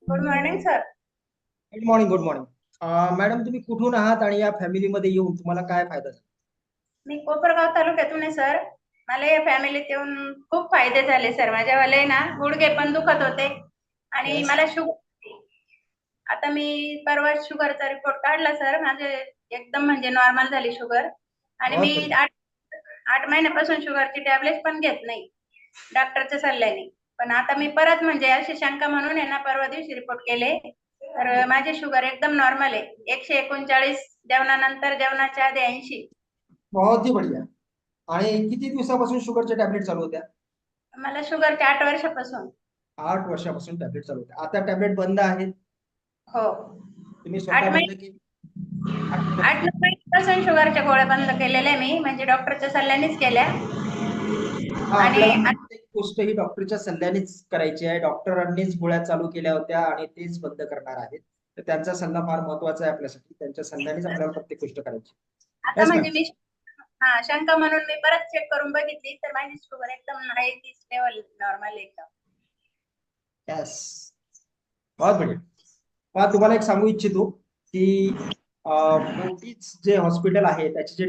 Good morning sir. Good morning. Good morning. Madam, तुम्ही कुठून आहात आणि या फॅमिलीमध्ये येऊन तुम्हाला काय फायदा झाला? मी कोपरगाव तालुक्यातून आहे सर. मला या फॅमिलीत येऊन खूप फायदे झाले सर. माझ्यावाले ना गुडघे पण दुखत होते आणि Yes. मला शुगर. आता मी परवा शुगरचा रिपोर्ट काढला सर. माझे एकदम म्हणजे नॉर्मल झाली शुगर. आणि बहुत मी बढ़िया. 8 महिन्यापासून शुगरची टॅबलेट पण घेत नाही डॉक्टरच्या सल्ल्याने. पण आता मी परत म्हणजे अशी शंका म्हणून आहे ना, परवा दिवशी रिपोर्ट केले तर माझी शुगर एकदम नॉर्मल आहे. 139, जेवणानंतर, जेवणाच्या आधी 80. बहुत ही बढ़िया. आणि किती दिवसापासून शुगरच्या टॅबलेट चालू होत्या? मला शुगरच्या 8 वर्षापासून. 8 वर्षापासून टॅबलेट चालू होत्या. आता टॅबलेट बंद आहेत? हो. तुम्ही 8 स्वतः बंद महिने केली? 8 8 महिन्यापासून शुगरच्या गोळ्या बंद केलेल्या आहे मी, म्हणजे डॉक्टरच्या सल्ल्यानेच केल्या. हा, आणि आपल्याला प्रत्येक गोष्ट ही डॉक्टरच्या सल्ल्यानेच करायची आहे. डॉक्टरांनीच गोळ्या चालू केल्या होत्या आणि तेच बंद करणार आहेत. तर त्यांचा सल्ला फार महत्वाचा आहे आपल्यासाठी. त्यांच्या सल्ल्यानेच आपल्याला प्रत्येक गोष्ट करायची. आता येस मॅम. म्हणजे मी शंका म्हणून मी परत चेक करून बघितली तर माझी शुगर एकदम 90 लेवल नॉर्मल एकदम. येस. बहुत बढ़िया. मला तुम्हाला एक सांगू इच्छितो की मोठीच जे हॉस्पिटल आहे त्याचे जे